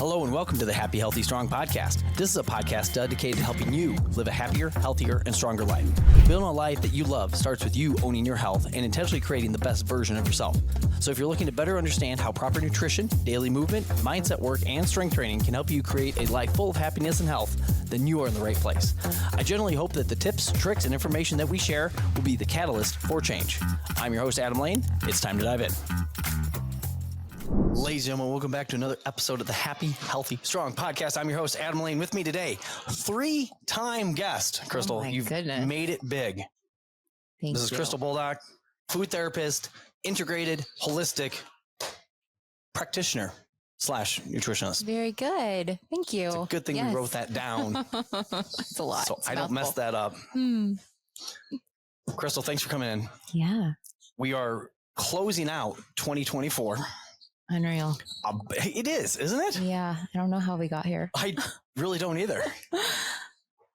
Hello and welcome to the Happy, Healthy, Strong podcast. This is a podcast dedicated to helping you live a happier, healthier, and stronger life. Building a life that you love starts with you owning your health and intentionally creating the best version of yourself. So if you're looking to better understand how proper nutrition, daily movement, mindset work, and strength training can help you create a life full of happiness and health, then you are in the right place. I generally hope that the tips, tricks, and information that we share will be the catalyst for change. I'm your host, Adam Lane. It's time to dive in. Ladies and gentlemen, welcome back to another episode of the Happy, Healthy, Strong podcast. I'm your host, Adam Lane. With me today, three-time guest, Krystal. You've made it big. This is Krystal Bolduc, food therapist, integrated, holistic practitioner / nutritionist. Very good. Thank you. It's a good thing we wrote that down. It's a lot. So I don't mess that up. Krystal, thanks for coming in. Yeah. We are closing out 2024. Unreal. It is, isn't it? Yeah. I don't know how we got here. I really don't either.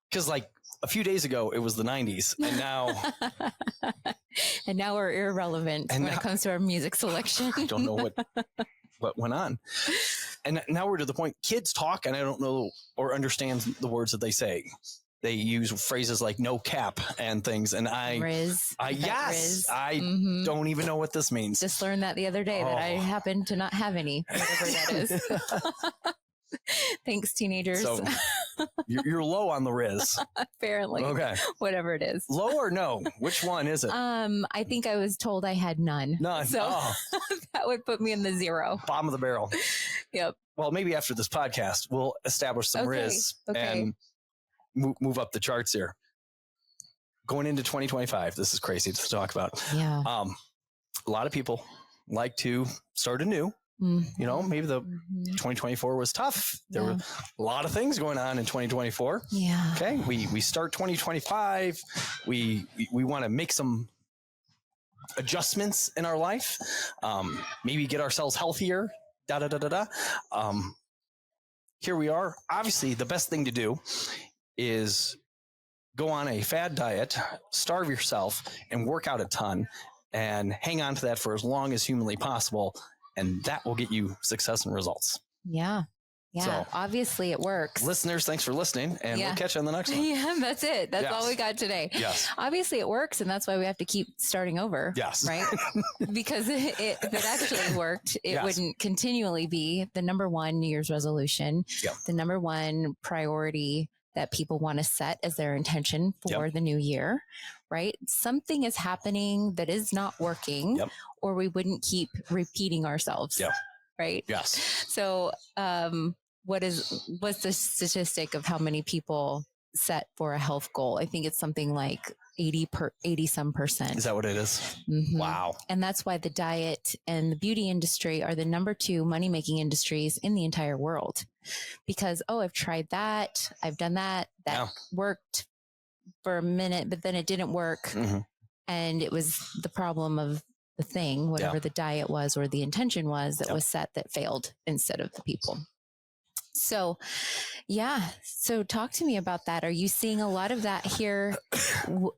Because like a few days ago, it was the 90s. And now... and now we're irrelevant when it comes to our music selection. I don't know what went on. And now we're to the point, kids talk and I don't know or understand the words that they say. They use phrases like no cap and things. And Riz. I don't even know what this means. Just learned that the other day that I happen to not have any, whatever that is. Thanks, teenagers. So you're low on the Riz. Apparently. Okay. Whatever it is. Low or no? Which one is it? I think I was told I had none. None. So that would put me in the zero. Bottom of the barrel. Yep. Well, maybe after this podcast, we'll establish some Riz and move up the charts here. Going into 2025, this is crazy to talk about. Yeah. A lot of people like to start anew. You know, maybe the 2024 was tough. There were a lot of things going on in 2024. Yeah. Okay. We start 2025. We want to make some adjustments in our life. Maybe get ourselves healthier. Here we are. Obviously, the best thing to do is go on a fad diet, starve yourself, and work out a ton, and hang on to that for as long as humanly possible. And that will get you success and results. Yeah. Yeah. So, obviously it works. Listeners, thanks for listening. And we'll catch you on the next one. Yeah, that's it. That's all we got today. Yes. Obviously it works. And that's why we have to keep starting over. Yes. Right? Because if it actually worked, it wouldn't continually be the number one New Year's resolution, the number one priority that people want to set as their intention for the new year, right? Something is happening that is not working, or we wouldn't keep repeating ourselves, right? Yes. So, what's the statistic of how many people set for a health goal? I think it's something like 80 some percent. Is that what it is? Mm-hmm. Wow. And that's why the diet and the beauty industry are the number 2 money-making industries in the entire world. Because, I've tried that. I've done that. That worked for a minute, but then it didn't work. Mm-hmm. And it was the problem of the thing, whatever the diet was or the intention was that was set that failed instead of the people. So, So talk to me about that. Are you seeing a lot of that here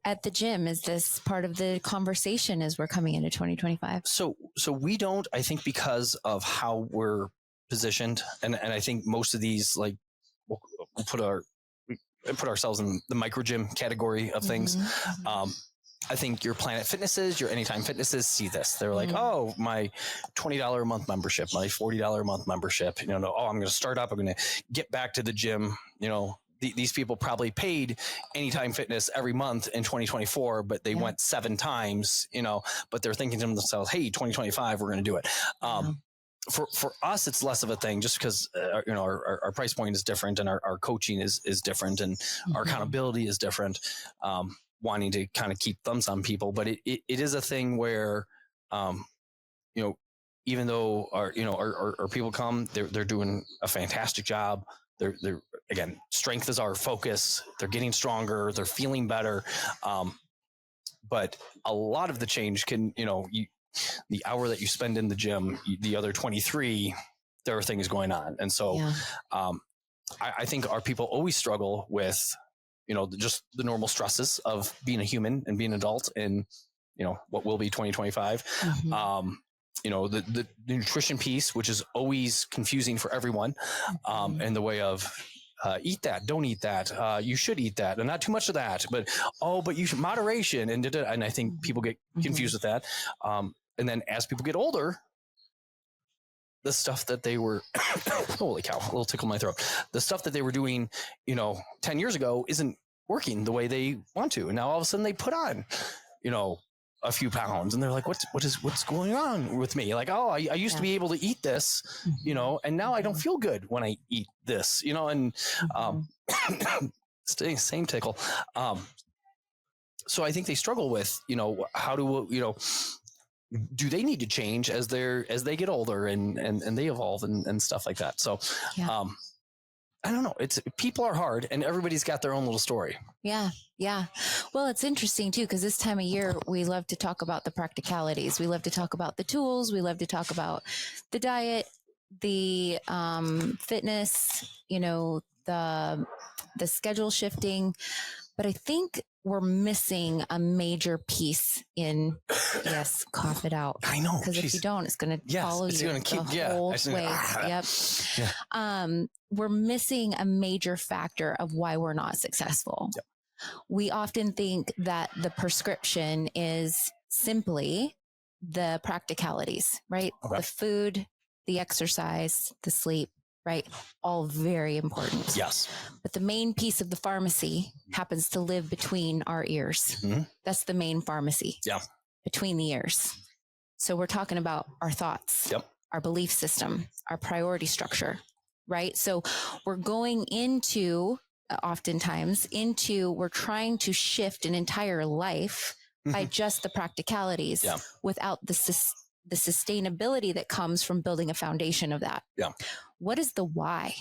at the gym? Is this part of the conversation as we're coming into 2025? So we don't, I think, because of how we're positioned. And I think most of these, like, we'll put ourselves in the micro gym category of things. Mm-hmm. I think your Planet Fitnesses, your Anytime Fitnesses see this. They're like, my $20 a month membership, my $40 a month membership, I'm going to start up. I'm going to get back to the gym. These people probably paid Anytime Fitness every month in 2024, but they went 7 times, but they're thinking to themselves, hey, 2025, we're going to do it. For us, it's less of a thing just because, our price point is different and our coaching is different and our accountability is different. Wanting to kind of keep thumbs on people, but it is a thing where, even though our people come, they're doing a fantastic job. They're again, strength is our focus. They're getting stronger. They're feeling better. But a lot of the change can, the hour that you spend in the gym, the other 23, there are things going on. And so, I think our people always struggle with, just the normal stresses of being a human and being an adult in, what will be 2025. Mm-hmm. the nutrition piece, which is always confusing for everyone, in the way of eat that, don't eat that, you should eat that, and not too much of that, but you should moderation, and I think people get confused with that. And then as people get older, the stuff that they were, holy cow, a little tickle in my throat. The stuff that they were doing, 10 years ago isn't working the way they want to. And now all of a sudden they put on, a few pounds, and they're like, what's going on with me? Like, oh, I used to be able to eat this, and now I don't feel good when I eat this, and, same tickle. So I think they struggle with, how do they need to change as they get older and they evolve and stuff like that. So, I don't know. People are hard, and everybody's got their own little story. Yeah. Yeah. Well, it's interesting too, because this time of year, we love to talk about the practicalities. We love to talk about the tools. We love to talk about the diet, the fitness, the schedule shifting. But I think we're missing a major piece in, yes, cough it out. I know. Because if you don't, it's going to follow you the whole way. Yep. Yeah. We're missing a major factor of why we're not successful. Yep. We often think that the prescription is simply the practicalities, right? Okay. The food, the exercise, the sleep, right? All very important. Yes. But the main piece of the pharmacy happens to live between our ears. Mm-hmm. That's the main pharmacy. Yeah. Between the ears. So we're talking about our thoughts, our belief system, our priority structure, right? So we're going into, we're trying to shift an entire life by just the practicalities without the sustainability that comes from building a foundation of that. Yeah. What is the why?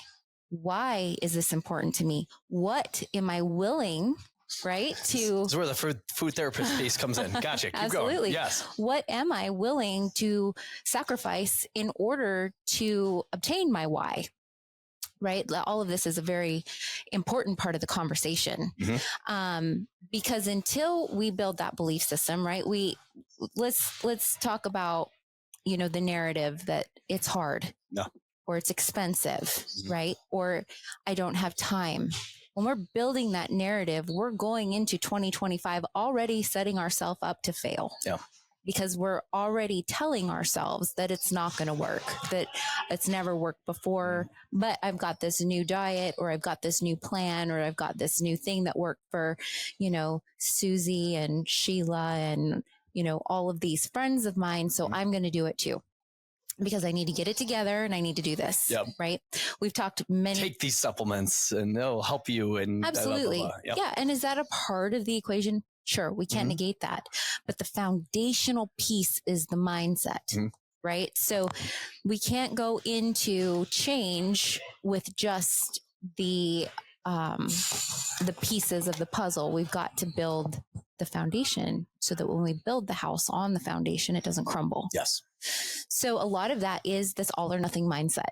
Why is this important to me? What am I willing, right? This is where the food therapist piece comes in. Gotcha. Keep Absolutely. going. Yes. What am I willing to sacrifice in order to obtain my why? Right? All of this is a very important part of the conversation. Mm-hmm. Because until we build that belief system, right? Let's talk about, the narrative that it's hard or it's expensive, right? Or I don't have time. When we're building that narrative, we're going into 2025 already setting ourselves up to fail. Yeah. Because we're already telling ourselves that it's not going to work, that it's never worked before, but I've got this new diet, or I've got this new plan, or I've got this new thing that worked for, Susie and Sheila and, all of these friends of mine. So I'm going to do it too, because I need to get it together and I need to do this. Yep. Right. We've talked take these supplements and they'll help you. And absolutely. Blah, blah, blah. Yep. Yeah. And is that a part of the equation? Sure, we can't negate that. But the foundational piece is the mindset, right? So we can't go into change with just the pieces of the puzzle. We've got to build the foundation so that when we build the house on the foundation, it doesn't crumble. Yes. So a lot of that is this all or nothing mindset,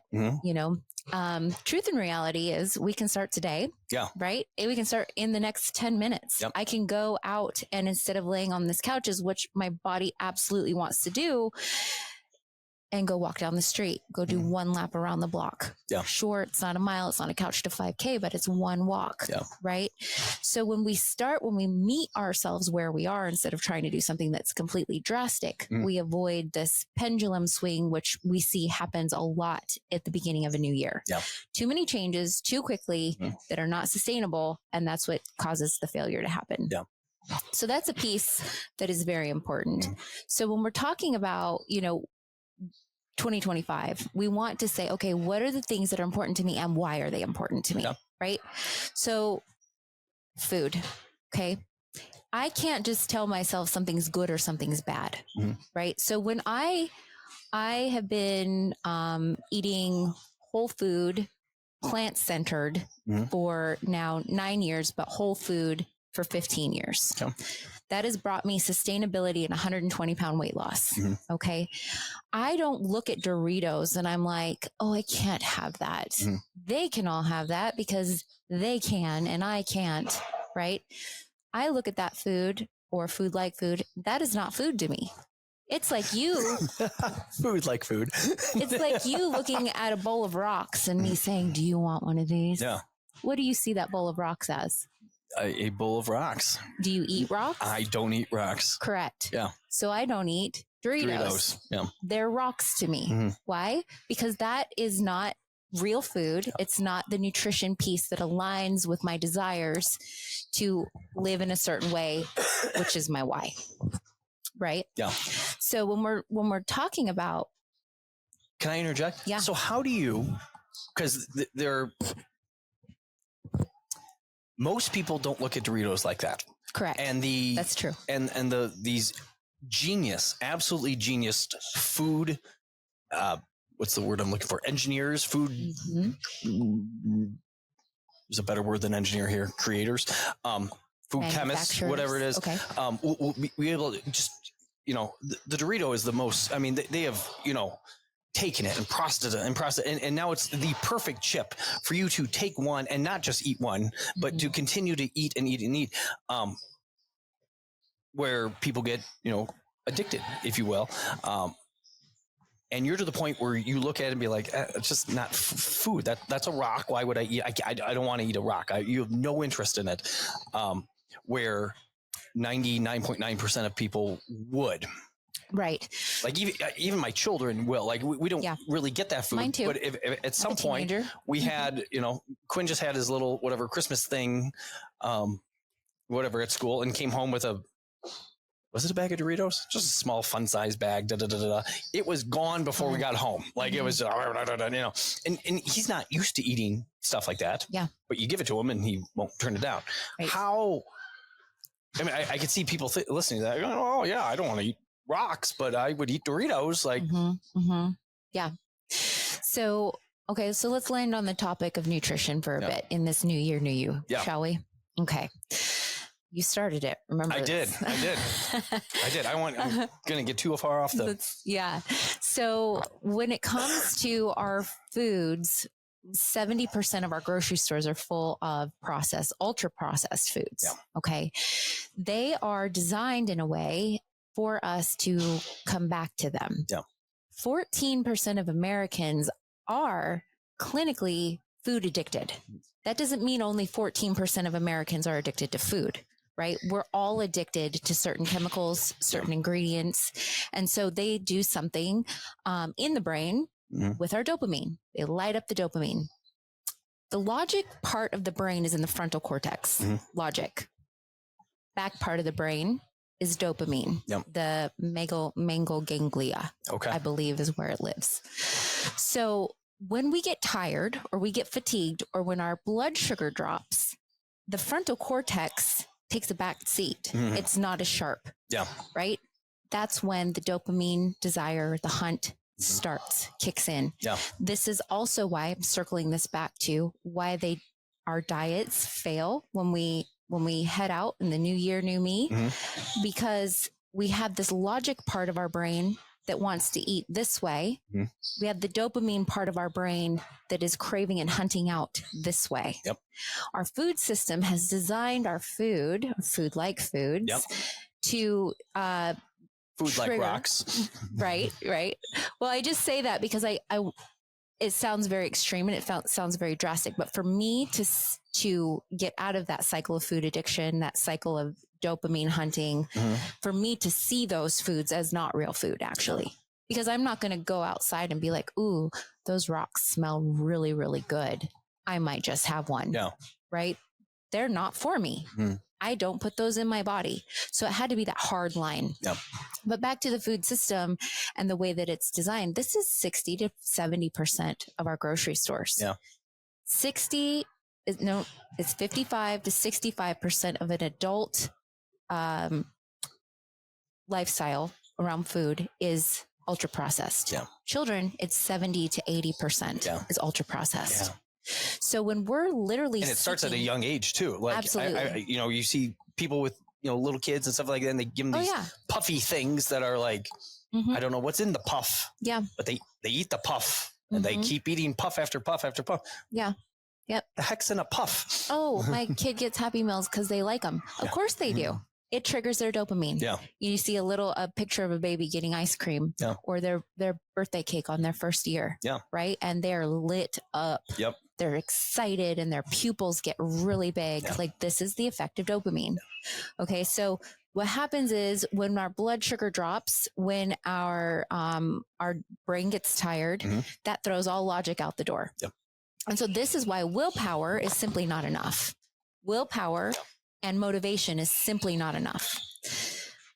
truth and reality is we can start today. Yeah. Right. And we can start in the next 10 minutes. Yep. I can go out and instead of laying on this couches, which my body absolutely wants to do, and go walk down the street, go do one lap around the block. Yeah. Sure. It's not a mile. It's not a couch to 5K, but it's one walk. Yeah. Right. So when we meet ourselves where we are, instead of trying to do something that's completely drastic, we avoid this pendulum swing, which we see happens a lot at the beginning of a new year. Yeah. Too many changes too quickly that are not sustainable. And that's what causes the failure to happen. Yeah. So that's a piece that is very important. So when we're talking about, 2025, we want to say, okay, what are the things that are important to me and why are they important to me? Yeah. Right? So food. Okay. I can't just tell myself something's good or something's bad. Right. So when I have been eating whole food, plant centered for now 9 years, but whole food for 15 years. Okay. That has brought me sustainability and 120 pound weight loss. Okay. I don't look at Doritos and I'm like, oh, I can't have that. They can all have that because they can and I can't. Right. I look at that food or food like food. That is not food to me. It's like you. Food like food. It's like you looking at a bowl of rocks and me saying, do you want one of these? Yeah. What do you see that bowl of rocks as? A bowl of rocks. Do you eat rocks? I don't eat rocks. Correct. Yeah. So I don't eat Doritos. Yeah. They're rocks to me. Mm-hmm. Why? Because that is not real food. It's not the nutrition piece that aligns with my desires to live in a certain way, which is my why. Right? Yeah. So when we're talking about, can I interject? Yeah. So how do you, because most people don't look at Doritos like that. correct. And That's true. And these absolutely genius food, what's the word I'm looking for? Engineers, food. Mm-hmm. There's a better word than engineer here. Creators, food chemists, whatever it is. Okay. We'll be able to just, the Dorito is the most, I mean, they have, taken it and processed it. And now it's the perfect chip for you to take one and not just eat one, but to continue to eat and eat and eat. Where people get, addicted, if you will. And you're to the point where you look at it and be like, it's just not food. That's a rock. Why would I eat? I don't want to eat a rock. You have no interest in it. Where 99.9% of people would. Right. Like even my children will. Like we don't really get that food. Mine too. But if at some point we had, Quinn just had his little whatever Christmas thing, whatever at school, and came home with was it a bag of Doritos? Just a small fun size bag. It was gone before we got home. Like it was, and he's not used to eating stuff like that. Yeah. But you give it to him and he won't turn it down. Right. How? I mean, I could see people listening to that. Going, oh yeah, I don't want to eat rocks, but I would eat Doritos. Like, yeah. So, okay. So let's land on the topic of nutrition for a bit in this new year, new you, shall we? Okay. You started it. Remember? I did. I'm going to get too far off the. Yeah. So when it comes to our foods, 70% of our grocery stores are full of ultra processed foods. Yeah. Okay. They are designed in a way for us to come back to them. Yeah. 14% of Americans are clinically food addicted. That doesn't mean only 14% of Americans are addicted to food, right? We're all addicted to certain chemicals, certain ingredients. And so they do something in the brain with our dopamine. They light up the dopamine. The logic part of the brain is in the frontal cortex. Logic. Back part of the brain is dopamine. The mangle ganglia, I believe is where it lives. So when we get tired or we get fatigued or when our blood sugar drops, the frontal cortex takes a back seat. It's not as sharp. Yeah. Right? That's when the dopamine desire, the hunt kicks in. Yeah. This is also why I'm circling this back to why our diets fail when we head out in the new year, new me, because we have this logic part of our brain that wants to eat this way. We have the dopamine part of our brain that is craving and hunting out this way. Yep. Our food system has designed our food-like foods to food like rocks. Right. Well, I just say that because it sounds very extreme and it sounds very drastic, but for me to get out of that cycle of food addiction, that cycle of dopamine hunting, for me to see those foods as not real food, actually, because I'm not going to go outside and be like, ooh, those rocks smell really, really good. I might just have one. Yeah. Right. They're not for me. I don't put those in my body. So it had to be that hard line. Yep. But back to the food system and the way that it's designed, this is 60 to 70% of our grocery stores. Yeah. It's 55 to 65% of an adult lifestyle around food is ultra processed. Yeah. Children, it's 70 to 80% is ultra processed. Yeah. So when we're literally and it starts at a young age too. Like absolutely. You see people with little kids and stuff like that, and they give them these puffy things that are like I don't know what's in the puff. Yeah. But they eat the puff and they keep eating puff after puff after puff. Yeah. Yep. The heck's in a puff? Oh, my kid gets Happy Meals because they like them. Of course they do. it triggers their dopamine. Yeah. You see a picture of a baby getting ice cream or their birthday cake on their first year. Yeah. Right. And they're lit up. Yep. They're excited and their pupils get really big. Yeah. Like this is the effect of dopamine. Yeah. Okay. So what happens is when our blood sugar drops, when our brain gets tired, that throws all logic out the door. Yep. And so this is why willpower is simply not enough. Willpower and motivation is simply not enough.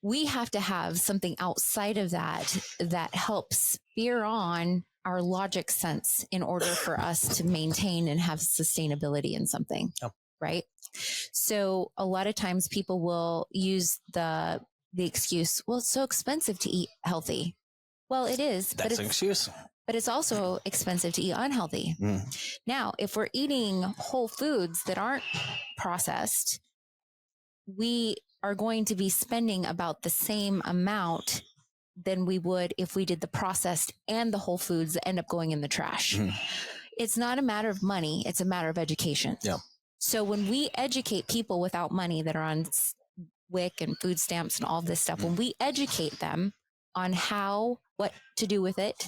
We have to have something outside of that helps steer on our logic sense in order for us to maintain and have sustainability in something. Yep. Right? So a lot of times people will use the excuse, well, it's so expensive to eat healthy. Well, it is. That's an excuse. But it's also expensive to eat unhealthy. Now, if we're eating whole foods that aren't processed, we are going to be spending about the same amount than we would if we did the processed and the whole foods that end up going in the trash. It's not a matter of money. It's a matter of education. Yeah. So when we educate people without money that are on WIC and food stamps and all this stuff, when we educate them on what to do with it,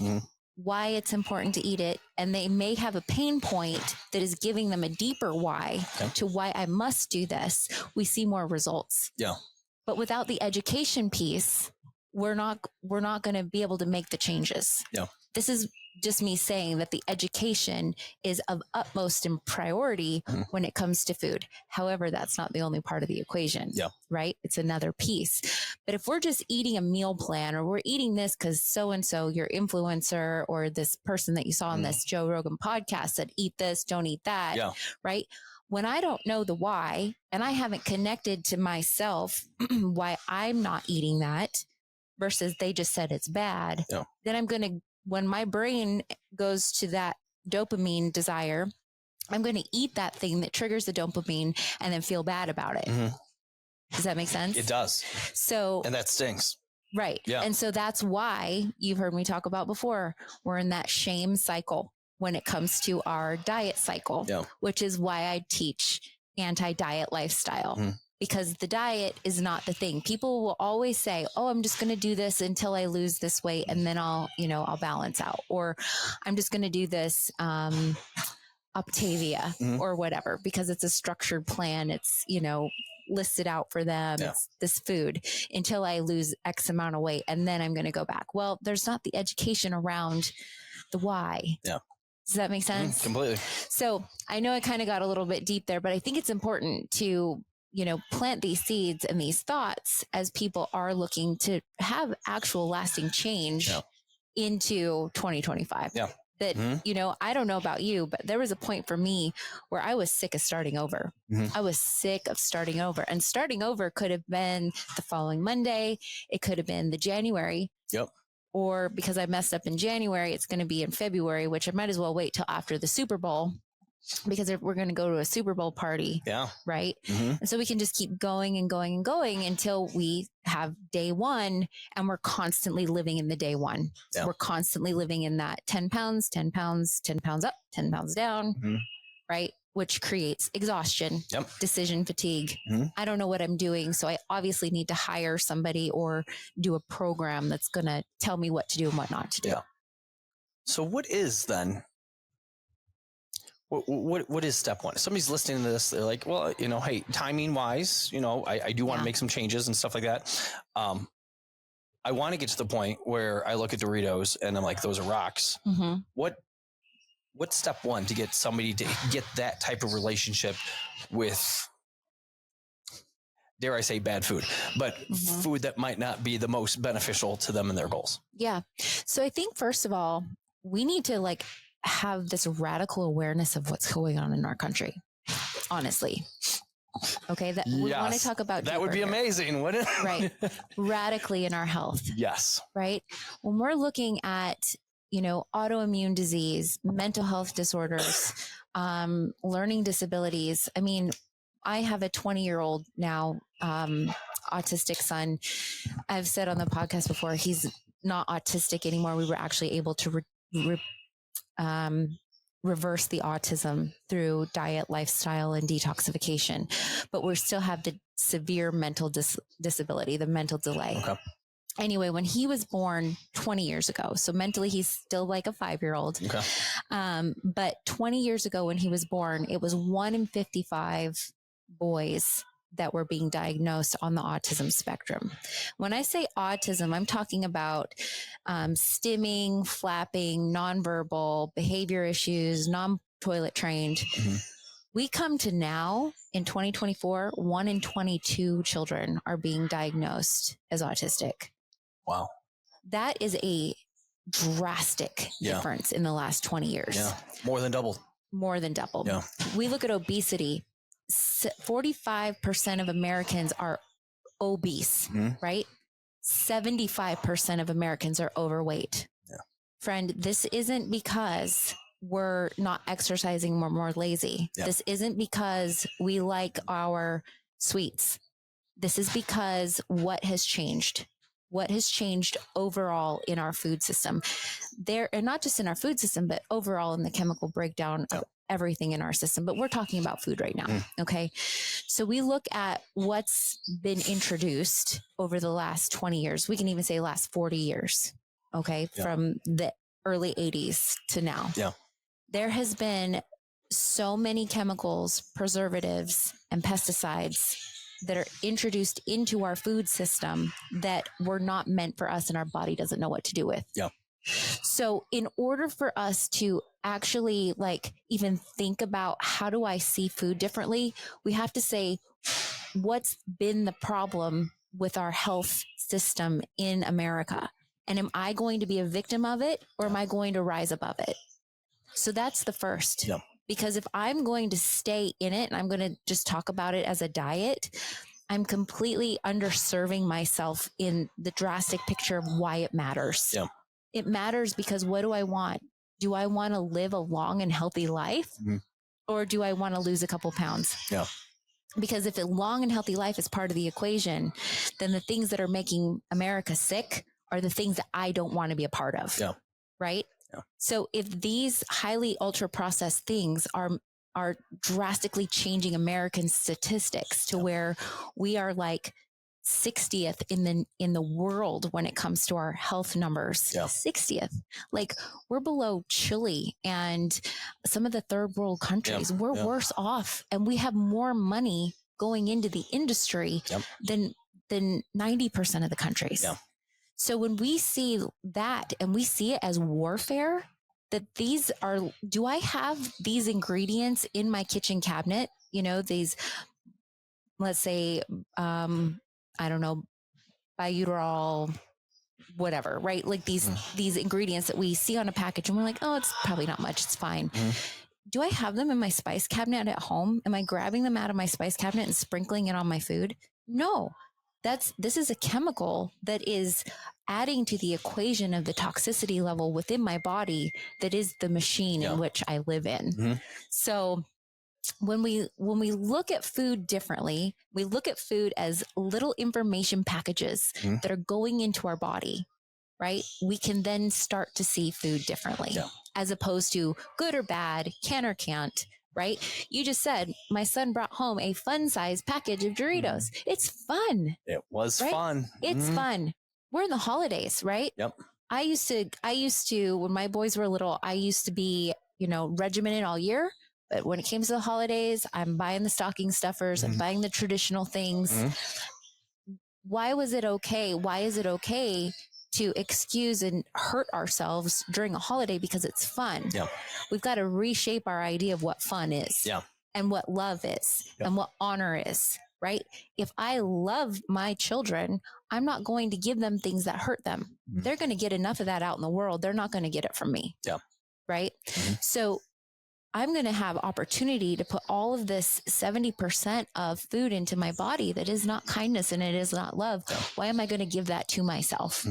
why it's important to eat it, and they may have a pain point that is giving them a deeper why to why I must do this, we see more results. Yeah. But without the education piece, we're not going to be able to make the changes. Yeah. This is just me saying that the education is of utmost priority when it comes to food. However, that's not the only part of the equation, right? It's another piece. But if we're just eating a meal plan, or we're eating this because so-and-so, your influencer, or this person that you saw on this Joe Rogan podcast said, eat this, don't eat that, right? When I don't know the why, and I haven't connected to myself why I'm not eating that versus they just said it's bad, then I'm going to, when my brain goes to that dopamine desire, I'm going to eat that thing that triggers the dopamine and then feel bad about it. Does that make sense? It does. So, and that stings. Right. Yeah. And so that's why you've heard me talk about before, we're in that shame cycle when it comes to our diet cycle, which is why I teach anti-diet lifestyle. Because the diet is not the thing. People will always say, oh, I'm just going to do this until I lose this weight and then I'll balance out. Or I'm just going to do this Optavia or whatever, because it's a structured plan. It's, listed out for them. It's this food until I lose X amount of weight and then I'm going to go back. Well, there's not the education around the why. Yeah. Does that make sense? Completely. So I know I kind of got a little bit deep there, but I think it's important to plant these seeds and these thoughts as people are looking to have actual lasting change into 2025. Yeah. That, I don't know about you, but there was a point for me where I was sick of starting over. I was sick of starting over, and starting over could have been the following Monday. It could have been the January. Yep. Or because I messed up in January, it's going to be in February, which I might as well wait till after the Super Bowl, because we're going to go to a Super Bowl party. Yeah. Right. And so we can just keep going and going and going until we have day one, and we're constantly living in the day one. Yeah. We're constantly living in that 10 pounds, 10 pounds, 10 pounds up, 10 pounds down. Right. Which creates exhaustion, decision fatigue. I don't know what I'm doing. So I obviously need to hire somebody or do a program that's going to tell me what to do and what not to do. Yeah. So what is then? What is step one? If somebody's listening to this, they're like, well, hey, timing wise, I do want to make some changes and stuff like that. I want to get to the point where I look at Doritos and I'm like, those are rocks. What's step one to get somebody to get that type of relationship with, dare I say, bad food, but food that might not be the most beneficial to them and their goals? Yeah. So I think, first of all, we need to have this radical awareness of what's going on in our country. Honestly. Okay. We want to talk about that would be amazing, wouldn't it? Right. Radically in our health. Yes. Right. When we're looking at, autoimmune disease, mental health disorders, learning disabilities. I mean, I have a 20-year-old now, autistic son. I've said on the podcast before, he's not autistic anymore. We were actually able to reverse the autism through diet, lifestyle, and detoxification, but we still have the severe mental disability, the mental delay. Okay. Anyway, when he was born 20 years ago, so mentally he's still like a 5-year-old. Okay. But 20 years ago when he was born, it was 1 in 55 boys that were being diagnosed on the autism spectrum. When I say autism, I'm talking about stimming, flapping, nonverbal, behavior issues, non-toilet trained. Mm-hmm. We come to now in 2024, 1 in 22 children are being diagnosed as autistic. Wow. That is a drastic difference in the last 20 years. Yeah. More than double. More than double. Yeah. We look at obesity. 45% of Americans are obese, right? 75% of Americans are overweight. Yeah. Friend, this isn't because we're not exercising, we're more lazy. Yeah. This isn't because we like our sweets. This is because what has changed? What has changed overall in our food system? And not just in our food system, but overall in the chemical breakdown of everything in our system. But we're talking about food right now. Okay. So we look at what's been introduced over the last 20 years. We can even say last 40 years. Okay. Yeah. From the early 80s to now. Yeah. There has been so many chemicals, preservatives, and pesticides that are introduced into our food system that were not meant for us and our body doesn't know what to do with. Yeah. So in order for us to actually like even think about how do I see food differently, we have to say, what's been the problem with our health system in America? And am I going to be a victim of it or am I going to rise above it? So that's the first. Yeah. Because if I'm going to stay in it and I'm going to just talk about it as a diet, I'm completely underserving myself in the drastic picture of why it matters. Yeah. It matters because what do I want? Do I want to live a long and healthy life? Or do I want to lose a couple pounds? Yeah. Because if a long and healthy life is part of the equation, then the things that are making America sick are the things that I don't want to be a part of. Yeah. Right? Yeah. So if these highly ultra processed things are drastically changing American statistics to where we are like 60th in the world when it comes to our health numbers. Yeah. 60th. Like we're below Chile and some of the third world countries. Yeah. We're worse off and we have more money going into the industry than 90% of the countries. Yeah. So when we see that and we see it as warfare, that do I have these ingredients in my kitchen cabinet? You know, these, let's say, I don't know, Biuterol, whatever, right? Like these ingredients that we see on a package and we're like, oh, it's probably not much. It's fine. Do I have them in my spice cabinet at home? Am I grabbing them out of my spice cabinet and sprinkling it on my food? No. This is a chemical that is adding to the equation of the toxicity level within my body that is the machine in which I live in. So when we look at food differently, we look at food as little information packages that are going into our body, right? We can then start to see food differently as opposed to good or bad, can or can't. Right? You just said my son brought home a fun size package of Doritos. It's fun. It was fun. It's fun. We're in the holidays, right? Yep. I used to, when my boys were little, I used to be, regimented all year. But when it came to the holidays, I'm buying the stocking stuffers. I'm buying the traditional things. Why was it okay? Why is it okay to excuse and hurt ourselves during a holiday because it's fun? Yeah. We've got to reshape our idea of what fun is and what love is and what honor is, right? If I love my children, I'm not going to give them things that hurt them. They're going to get enough of that out in the world. They're not going to get it from me. Yeah. Right. So I'm going to have opportunity to put all of this 70% of food into my body that is not kindness and it is not love. Yeah. Why am I going to give that to myself?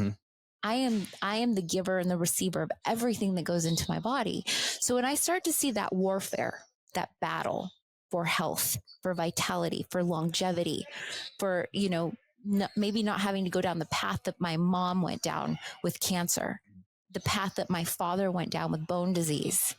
I am the giver and the receiver of everything that goes into my body. So when I start to see that warfare, that battle for health, for vitality, for longevity, for, maybe not having to go down the path that my mom went down with cancer, the path that my father went down with bone disease.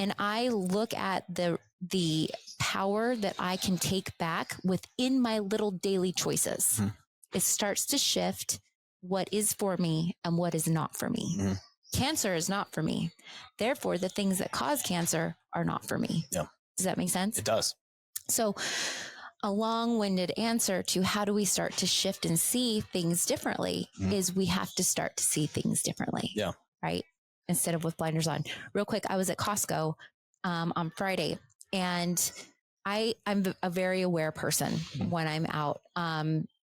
and I look at the power that I can take back within my little daily choices, mm-hmm. it starts to shift what is for me and what is not for me. Mm-hmm. Cancer is not for me. Therefore, the things that cause cancer are not for me. Yeah. Does that make sense? It does. So a long-winded answer to how do we start to shift and see things differently mm-hmm. is we have to start to see things differently. Yeah. Right. Instead of with blinders on. Real quick, I was at Costco on Friday, and I'm a very aware person mm-hmm. when I'm out.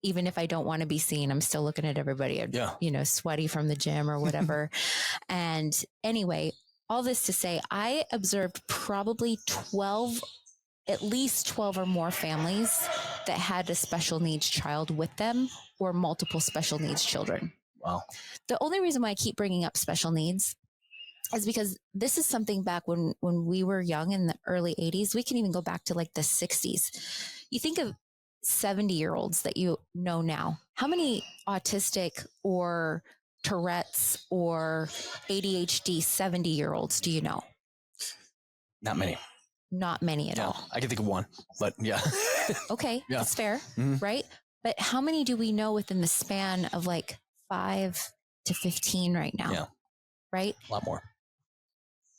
Even if I don't want to be seen, I'm still looking at everybody, sweaty from the gym or whatever. And anyway, all this to say, I observed probably at least 12 or more families that had a special needs child with them or multiple special needs children. Wow. The only reason why I keep bringing up special needs is because this is something back when we were young in the early 80s. We can even go back to like the 60s. You think of 70-year-olds that you know now. How many autistic or Tourette's or ADHD 70-year-olds do you know? Not many. Not many at all. I can think of one, but yeah. Okay, yeah. That's fair, mm-hmm. right? But how many do we know within the span of like 5 to 15 right now? Yeah. Right? A lot more.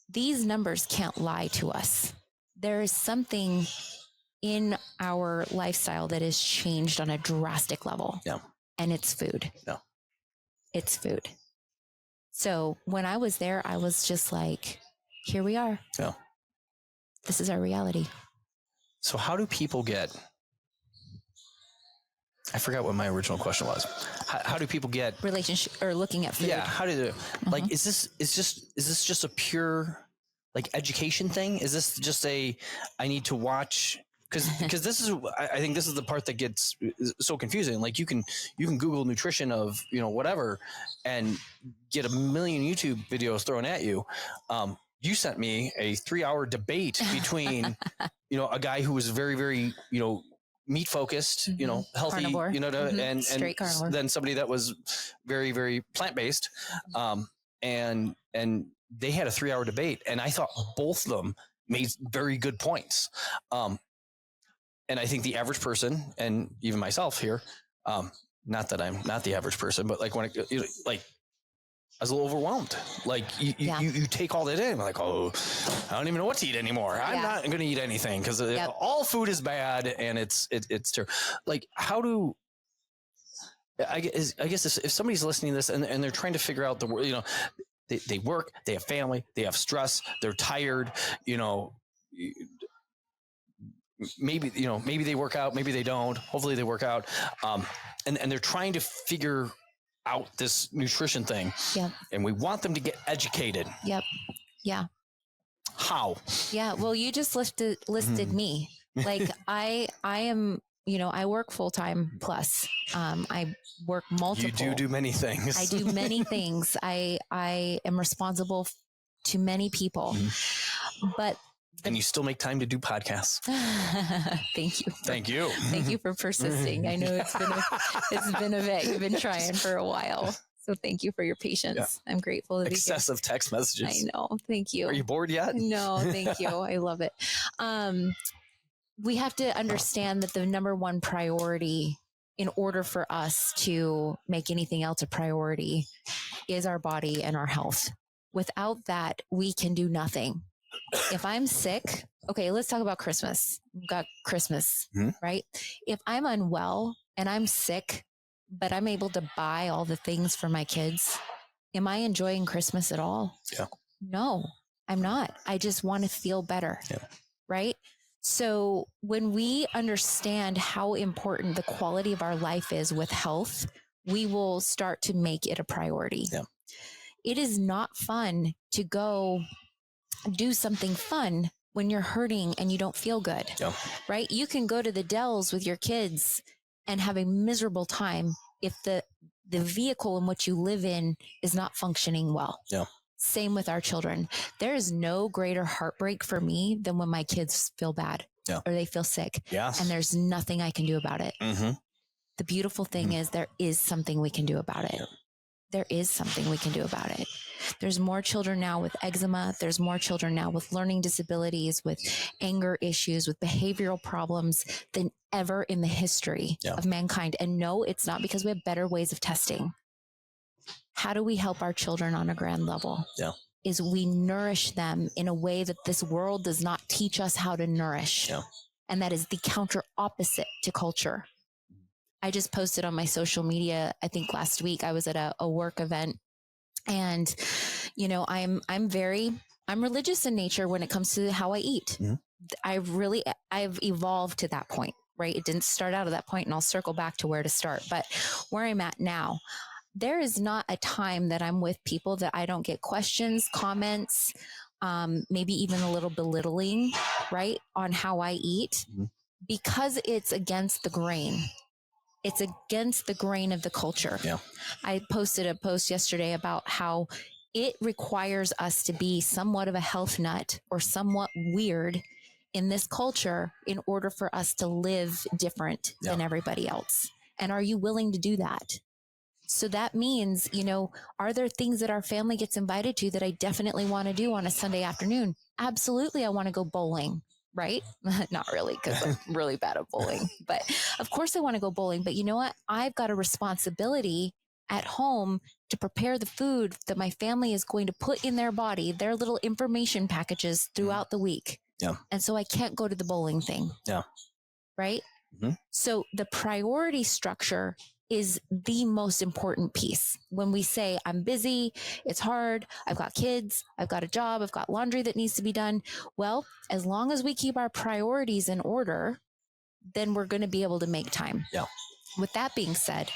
These numbers can't lie to us. There is something in our lifestyle that has changed on a drastic level. Yeah. And it's food. Yeah. It's food. So when I was there, I was just like, here we are. Yeah. This is our reality. So how do people get, I forgot what my original question was. How do people get relationship or looking at food? Yeah. How do mm-hmm. like, is this just a pure like education thing? Is this just I need to watch? Because this is, I think this is the part that gets so confusing. Like you can Google nutrition of, whatever and get a million YouTube videos thrown at you. You sent me a 3-hour debate between, a guy who was very, very, meat focused, mm-hmm. healthy, carnivore. Mm-hmm. and straight carnivore. Then somebody that was very, very plant-based. And they had a 3-hour debate, and I thought both of them made very good points. And I think the average person, and even myself here, not that I'm not the average person, but like when I was a little overwhelmed. Like you take all that in. I'm like, oh, I don't even know what to eat anymore. I'm not going to eat anything because all food is bad and it's terrible. Like how do I guess if somebody's listening to this and they're trying to figure out the they work, they have family, they have stress, they're tired, maybe they work out, maybe they don't. Hopefully they work out, and they're trying to figure out this nutrition thing. Yep. And we want them to get educated. Yep. Yeah. How? Yeah. Well, you just listed mm-hmm. me. Like I am, I work full-time plus. I work multiple. You do many things. I do many things. I am responsible to many people, mm-hmm. but and you still make time to do podcasts. Thank you. Thank you. Thank you for persisting. I know it's been a bit. You've been trying for a while. So thank you for your patience. Yeah. I'm grateful to be here. Excessive text messages. I know. Thank you. Are you bored yet? No, thank you. I love it. We have to understand that the number one priority in order for us to make anything else a priority is our body and our health. Without that, we can do nothing. If I'm sick, okay, let's talk about Christmas. We've got Christmas, mm-hmm. right? If I'm unwell and I'm sick, but I'm able to buy all the things for my kids, am I enjoying Christmas at all? Yeah. No, I'm not. I just want to feel better, right? So when we understand how important the quality of our life is with health, we will start to make it a priority. Yeah. It is not fun to go do something fun when you're hurting and you don't feel good, right? You can go to the Dells with your kids and have a miserable time if the vehicle in which you live in is not functioning well. Yeah. Same with our children. There is no greater heartbreak for me than when my kids feel bad or they feel sick. Yes. And there's nothing I can do about it. Mm-hmm. The beautiful thing is there is something we can do about it. Yeah. There is something we can do about it. There's more children now with eczema. There's more children now with learning disabilities, with anger issues, with behavioral problems than ever in the history of mankind. And no, it's not because we have better ways of testing. How do we help our children on a grand level? Is we nourish them in a way that this world does not teach us how to nourish. And that is the counter opposite to culture. I just posted on my social media, I think last week, I was at a work event, and, you know, I'm religious in nature when it comes to how I eat. I've evolved to that point, right? It didn't start out at that point, and I'll circle back to where to start. But where I'm at now, there is not a time that I'm with people that I don't get questions, comments, maybe even a little belittling, right, on how I eat, because it's against the grain. It's against the grain of the culture. I posted a post yesterday about how it requires us to be somewhat of a health nut or somewhat weird in this culture in order for us to live different than everybody else. And are you willing to do that? So that means, you know, are there things that our family gets invited to that I definitely want to do on a Sunday afternoon? Absolutely. I want to go bowling, right? Not really, because I'm really bad at bowling, but of course I want to go bowling. But you know what? I've got a responsibility at home to prepare the food that my family is going to put in their body, their little information packages throughout the week. And so I can't go to the bowling thing. Right? So the priority structure is the most important piece. When we say, I'm busy, it's hard, I've got kids, I've got a job, I've got laundry that needs to be done. Well, as long as we keep our priorities in order, then we're going to be able to make time. With that being said,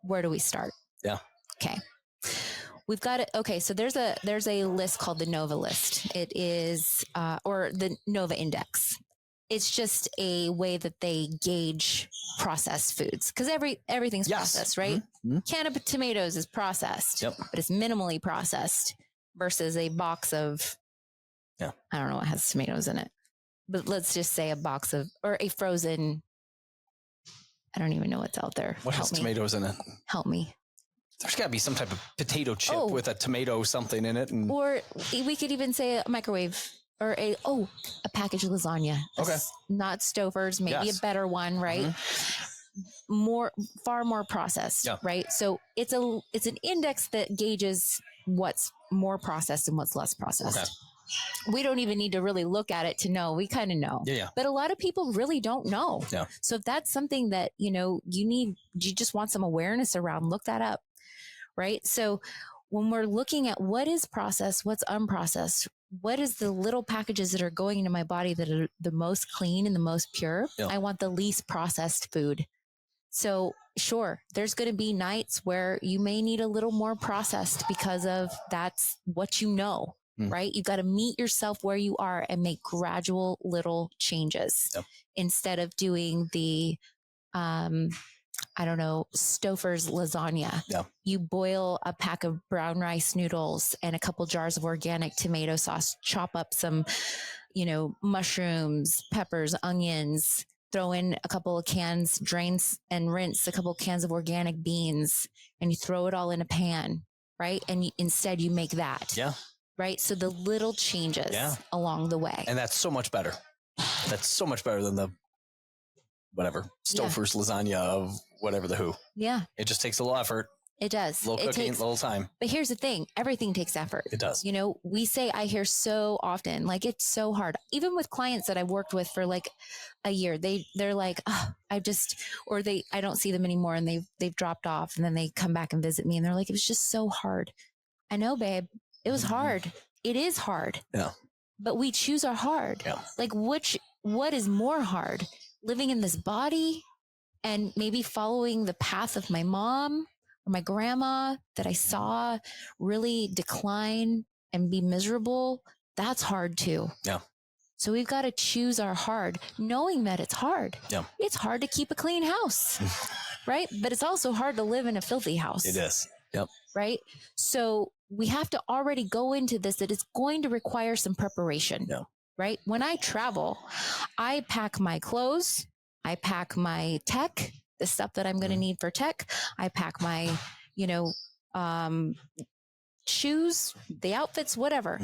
where do we start? Okay. We've got it. Okay. So there's a list called the NOVA list. It is, or the NOVA index. It's just a way that they gauge processed foods, because everything's processed, right? Can of tomatoes is processed, but it's minimally processed versus a box of, I don't know what has tomatoes in it, but let's just say a box of, or a frozen, I don't even know what's out there. What has tomatoes in it? Help me. There's got to be some type of potato chip with a tomato something in it. Or we could even say a microwave. Or a packaged lasagna. Not Stouffer's, maybe a better one, right? Far more processed, right? So it's an index that gauges what's more processed and what's less processed. We don't even need to really look at it to know. We kind of know. But a lot of people really don't know. So if that's something that, you just want some awareness around, look that up, right? So when we're looking at what is processed, what's unprocessed, what is the little packages that are going into my body that are the most clean and the most pure? I want the least processed food. So sure, there's going to be nights where you may need a little more processed because of that's what you know, right? You got to meet yourself where you are and make gradual little changes instead of doing the, Stouffer's lasagna. You boil a pack of brown rice noodles and a couple jars of organic tomato sauce, chop up some, mushrooms, peppers, onions, throw in a couple of cans, drain and rinse a couple of cans of organic beans, and you throw it all in a pan, right? And instead you make that. Right. So the little changes along the way. And that's so much better. That's so much better than the Stouffer's lasagna of whatever the who. It just takes a little effort. It does. A little cooking, a little time. But here's the thing. Everything takes effort. It does. I hear so often, like, it's so hard. Even with clients that I've worked with for like a year, they're like, I don't see them anymore, and they've dropped off, and then they come back and visit me and they're like, it was just so hard. I know, babe. It was hard. It is hard. But we choose our hard. Like what is more hard? Living in this body and maybe following the path of my mom or my grandma that I saw really decline and be miserable. That's hard too. So we've got to choose our hard, knowing that it's hard. It's hard to keep a clean house, right? But it's also hard to live in a filthy house. It is. Right? So we have to already go into this, that it's going to require some preparation. Right? When I travel, I pack my clothes, I pack my tech, the stuff that I'm going to need for tech. I pack my, shoes, the outfits, whatever.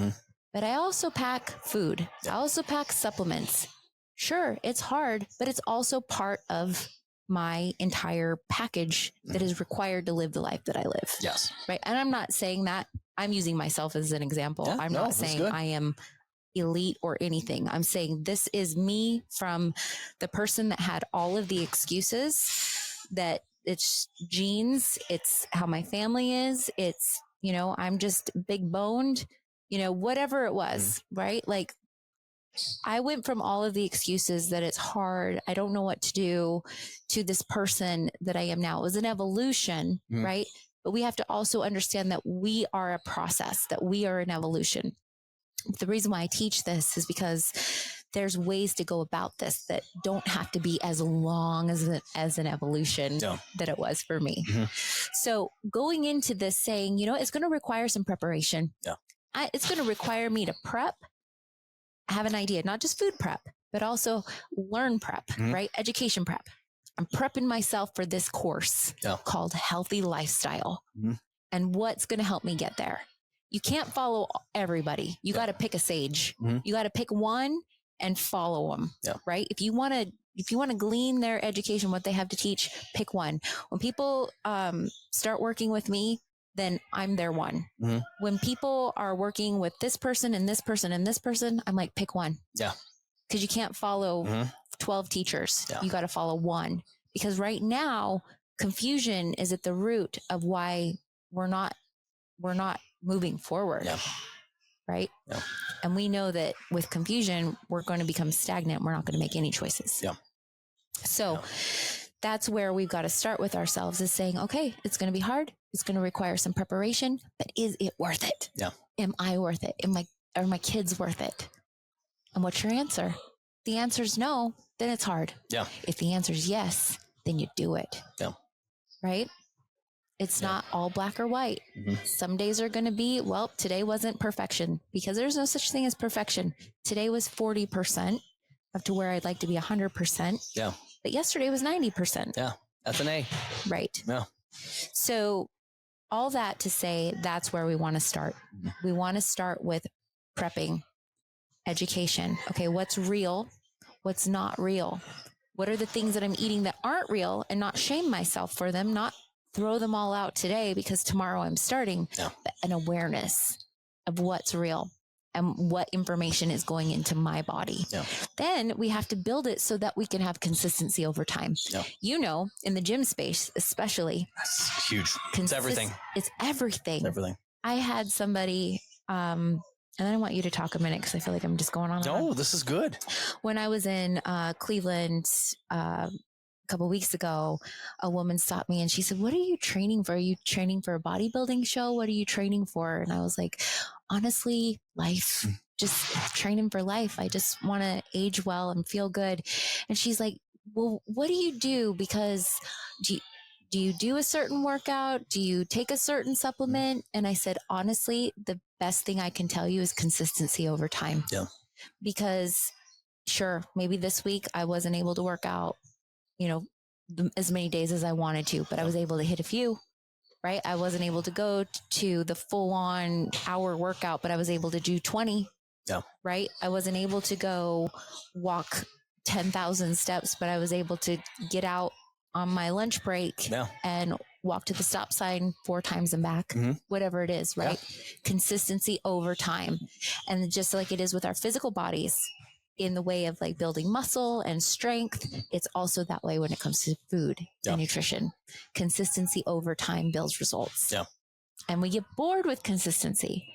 But I also pack food. I also pack supplements. Sure, it's hard, but it's also part of my entire package that is required to live the life that I live. Yes. Right. And I'm not saying that. I'm using myself as an example. Yeah, I'm not saying I am elite or anything. I'm saying this is me from the person that had all of the excuses, that it's genes, it's how my family is, it's, you know, I'm just big boned, you know, whatever it was, right? Like I went from all of the excuses that it's hard, I don't know what to do, to this person that I am now. It was an evolution, right? But we have to also understand that we are a process, that we are an evolution. The reason why I teach this is because there's ways to go about this that don't have to be as long as an evolution that it was for me. So going into this saying, you know, it's going to require some preparation. It's going to require me to prep, have an idea, not just food prep, but also learn prep, right? Education prep. I'm prepping myself for this course called Healthy Lifestyle. And what's going to help me get there? You can't follow everybody. You got to pick a sage. You got to pick one and follow them, right? If you want to glean their education, what they have to teach, pick one. When people start working with me, then I'm their one. When people are working with this person and this person and this person, I'm like, pick one. Because you can't follow 12 teachers. You got to follow one. Because right now, confusion is at the root of why we're not moving forward. Right? And we know that with confusion, we're going to become stagnant. We're not going to make any choices. So that's where we've got to start with ourselves, is saying, okay, it's going to be hard. It's going to require some preparation, but is it worth it? Am I worth it? Are my kids worth it? And what's your answer? The answer is no, then it's hard. If the answer is yes, then you do it. Right? It's not all black or white. Some days are going to be, well, today wasn't perfection, because there's no such thing as perfection. Today was 40% up to where I'd like to be 100%. But yesterday was 90%. That's an A. Right. So all that to say, that's where we want to start. We want to start with prepping, education. Okay, what's real? What's not real? What are the things that I'm eating that aren't real, and not shame myself for them, not throw them all out today because tomorrow I'm starting, but an awareness of what's real and what information is going into my body. Then we have to build it so that we can have consistency over time. You know, in the gym space, especially. That's huge. It's everything. It's everything. It's everything. I had somebody, and I want you to talk a minute because I feel like I'm just going on. No, this is good. When I was in Cleveland, a couple of weeks ago, a woman stopped me and she said, "What are you training for? Are you training for a bodybuilding show? What are you training for?" And I was like, honestly, life, just training for life. I just want to age well and feel good. And she's like, "Well, what do you do? Because do you do a certain workout? Do you take a certain supplement?" And I said, honestly, the best thing I can tell you is consistency over time. Because sure, maybe this week I wasn't able to work out, you know, as many days as I wanted to, but I was able to hit a few, right? I wasn't able to go to the full on hour workout, but I was able to do 20, right? I wasn't able to go walk 10,000 steps, but I was able to get out on my lunch break and walk to the stop sign 4 times and back, whatever it is, right? Consistency over time. And just like it is with our physical bodies, in the way of like building muscle and strength, it's also that way when it comes to food and nutrition. Consistency over time builds results. And we get bored with consistency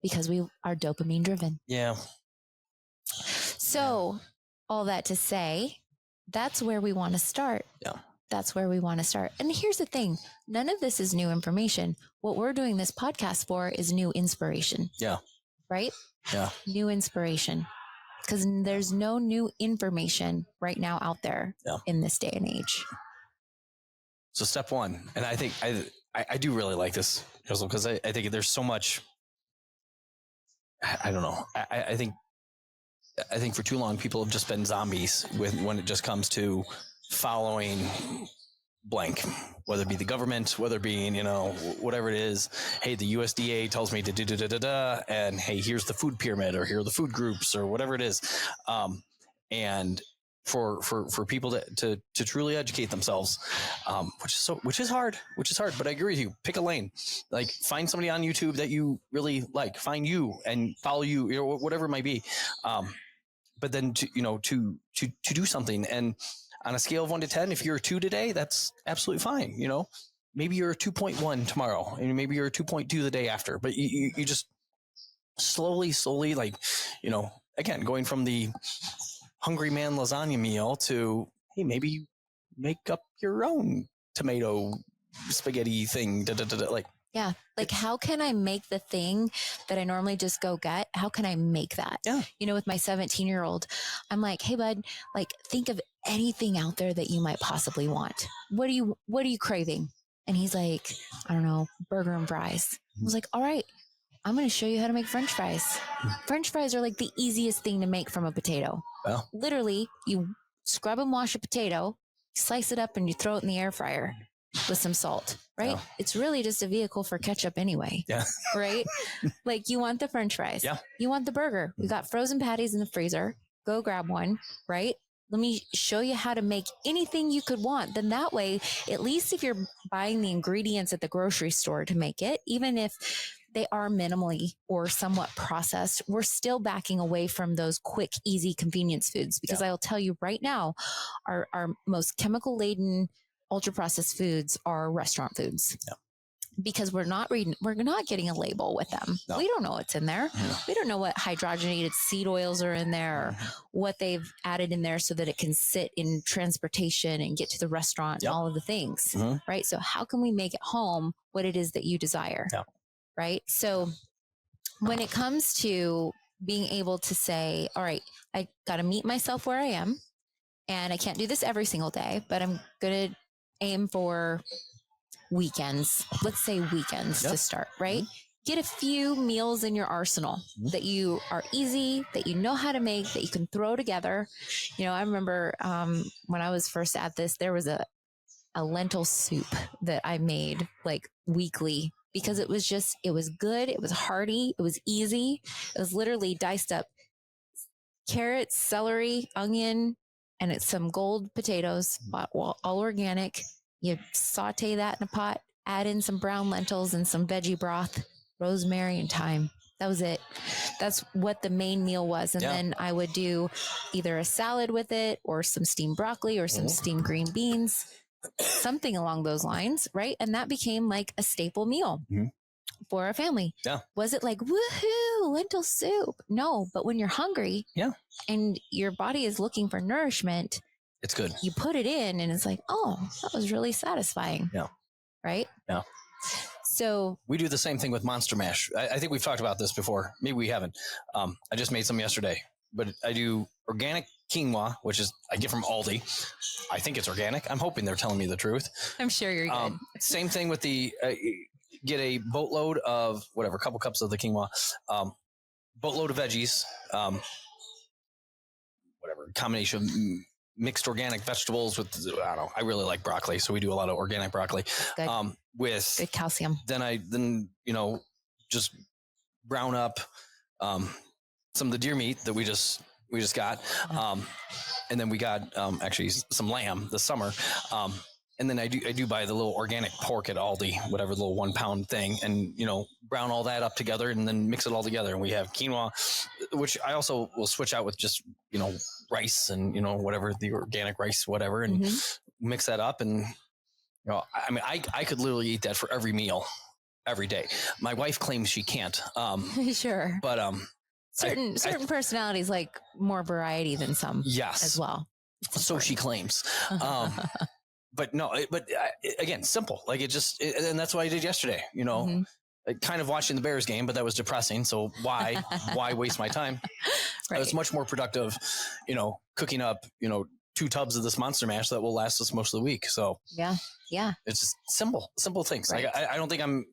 because we are dopamine driven. So all that to say, that's where we want to start. That's where we want to start. And here's the thing. None of this is new information. What we're doing this podcast for is new inspiration. Right? New inspiration. Because there's no new information right now out there in this day and age. So step one, and I think I do really like this, because I think there's so much, I don't know. I think for too long, people have just been zombies when it just comes to following blank, whether it be the government, whether it be, whatever it is. Hey, the USDA tells me to do, and hey, here's the food pyramid, or here are the food groups, or whatever it is. And for people to truly educate themselves, which is hard, but I agree with you. Pick a lane, like find somebody on YouTube that you really like, find you and follow you, whatever it might be. But then to do something, and on a scale of 1 to 10, if you're a 2 today, that's absolutely fine. Maybe you're a 2.1 tomorrow, and maybe you're a 2.2 the day after, but you just slowly, like, again, going from the hungry man lasagna meal to, hey, maybe you make up your own tomato spaghetti thing. Like, yeah. Like, how can I make the thing that I normally just go get? How can I make that? Yeah. With my 17-year-old, I'm like, hey, bud, like, think of anything out there that you might possibly want. What are you craving? And he's like, I don't know, burger and fries. I was like, all right, I'm going to show you how to make French fries. French fries are like the easiest thing to make from a potato. Well, literally, you scrub and wash a potato, slice it up, and you throw it in the air fryer with some salt, right? Yeah. It's really just a vehicle for ketchup anyway. Yeah. Right? Like, you want the French fries. Yeah. You want the burger. We got frozen patties in the freezer. Go grab one, right? Let me show you how to make anything you could want. Then that way, at least if you're buying the ingredients at the grocery store to make it, even if they are minimally or somewhat processed, we're still backing away from those quick, easy convenience foods. Because I'll tell you right now, our most chemical laden, ultra processed foods are restaurant foods. Yeah. Because we're not getting a label with them. No. We don't know what's in there. Yeah. We don't know what hydrogenated seed oils are in there, or what they've added in there so that it can sit in transportation and get to the restaurant and all of the things, right? So how can we make at home what it is that you desire, right? So when it comes to being able to say, all right, I got to meet myself where I am, and I can't do this every single day, but I'm going to aim for weekends. Let's say weekends to start, right? Get a few meals in your arsenal that you are easy, that you know how to make, that you can throw together. I remember when I was first at this, there was a lentil soup that I made like weekly, because it was good. It was hearty. It was easy. It was literally diced up carrots, celery, onion, and it's some gold potatoes, all organic. You saute that in a pot, add in some brown lentils and some veggie broth, rosemary and thyme. That was it. That's what the main meal was. And then I would do either a salad with it, or some steamed broccoli, or some steamed green beans, something along those lines, right? And that became like a staple meal for our family. Yeah. Was it like, woohoo, lentil soup? No, but when you're hungry and your body is looking for nourishment, it's good. You put it in and it's like, oh, that was really satisfying. Yeah. Right? Yeah. So we do the same thing with Monster Mash. I think we've talked about this before. Maybe we haven't. I just made some yesterday, but I do organic quinoa, which is I get from Aldi. I think it's organic. I'm hoping they're telling me the truth. I'm sure you're good. Same thing with the, get a boatload of whatever, a couple cups of the quinoa, boatload of veggies, whatever, combination of mixed organic vegetables with, I don't know, I really like broccoli, so we do a lot of organic broccoli. Good. With good calcium. Then just brown up some of the deer meat that we just got, and then we got actually some lamb this summer. And then I do buy the little organic pork at Aldi, whatever, the little 1 pound thing, and brown all that up together and then mix it all together. And we have quinoa, which I also will switch out with just rice and whatever, the organic rice, whatever, and mix that up. And I mean, I could literally eat that for every meal, every day. My wife claims she can't. Sure, but certain personalities like more variety than some. Yes, as well. So she claims. But no, again, simple. Like and that's what I did yesterday. Kind of watching the Bears game, but that was depressing. So why waste my time? Right. I was much more productive, cooking up, 2 tubs of this Monster Mash that will last us most of the week. So yeah, it's just simple things. Right. Like I don't think I don't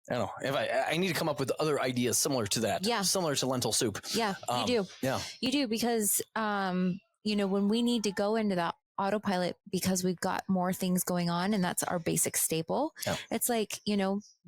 know if I need to come up with other ideas similar to that. Yeah, similar to lentil soup. Yeah, you do. Yeah, you do, because when we need to go into that autopilot because we've got more things going on, and that's our basic staple. Yeah. It's like,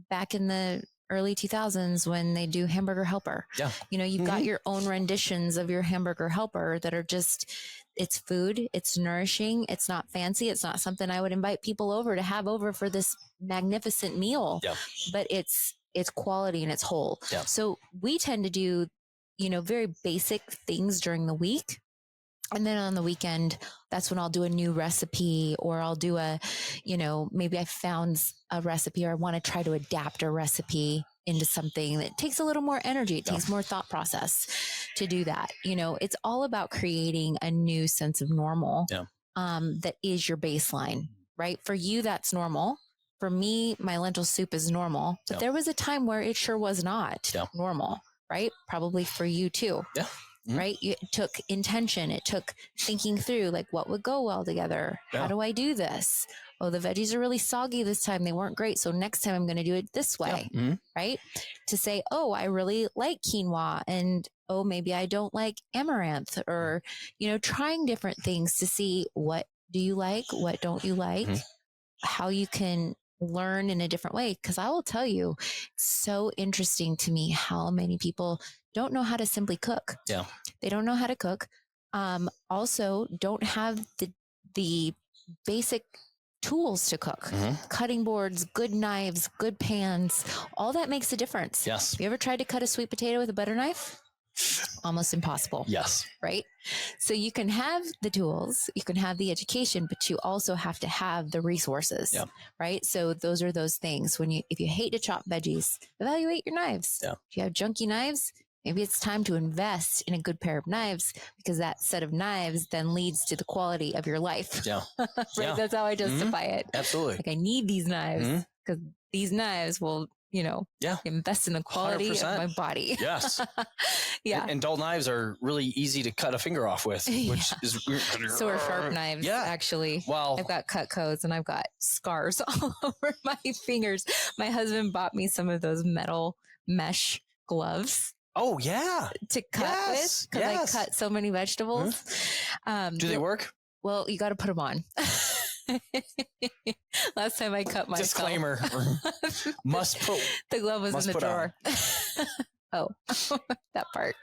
back in the early 2000s when they do Hamburger Helper. Yeah. You've got your own renditions of your Hamburger Helper that are just, it's food, it's nourishing, it's not fancy, it's not something I would invite people over to have over for this magnificent meal. Yeah. But it's quality and it's whole. Yeah. So we tend to do, very basic things during the week. And then on the weekend, that's when I'll do a new recipe, or I'll do maybe I found a recipe, or I want to try to adapt a recipe into something that takes a little more energy. It takes more thought process to do that. It's all about creating a new sense of normal that is your baseline, right? For you, that's normal. For me, my lentil soup is normal, but there was a time where it sure was not normal, right? Probably for you too. Yeah. Right? It took intention. It took thinking through, like, what would go well together? How do I do this? Oh, the veggies are really soggy this time. They weren't great. So next time I'm going to do it this way, right? To say, oh, I really like quinoa, and oh, maybe I don't like amaranth, or, trying different things to see what do you like? What don't you like? How you can learn in a different way. Cause I will tell you, it's so interesting to me how many people don't know how to simply cook. Yeah. They don't know how to cook. Also don't have the basic tools to cook. Cutting boards, good knives, good pans, all that makes a difference. Yes. Have you ever tried to cut a sweet potato with a butter knife? Almost impossible. Yes. Right? So you can have the tools, you can have the education, but you also have to have the resources. Yeah. Right? So those are those things. If you hate to chop veggies, evaluate your knives. Yeah. If you have junky knives, maybe it's time to invest in a good pair of knives, because that set of knives then leads to the quality of your life. Yeah. Right? Yeah. That's how I justify it. Absolutely. Like, I need these knives because these knives will, invest in the quality 100%. Of my body. Yes. Yeah. And dull knives are really easy to cut a finger off with, which is weird. So are sharp knives. Yeah. Actually. Well, I've got cut codes and I've got scars all over my fingers. My husband bought me some of those metal mesh gloves. Oh yeah. To cut with, because I cut so many vegetables. Do they work? Well, you got to put them on. Last time I cut myself. Disclaimer. The glove was in the drawer. Oh, that part.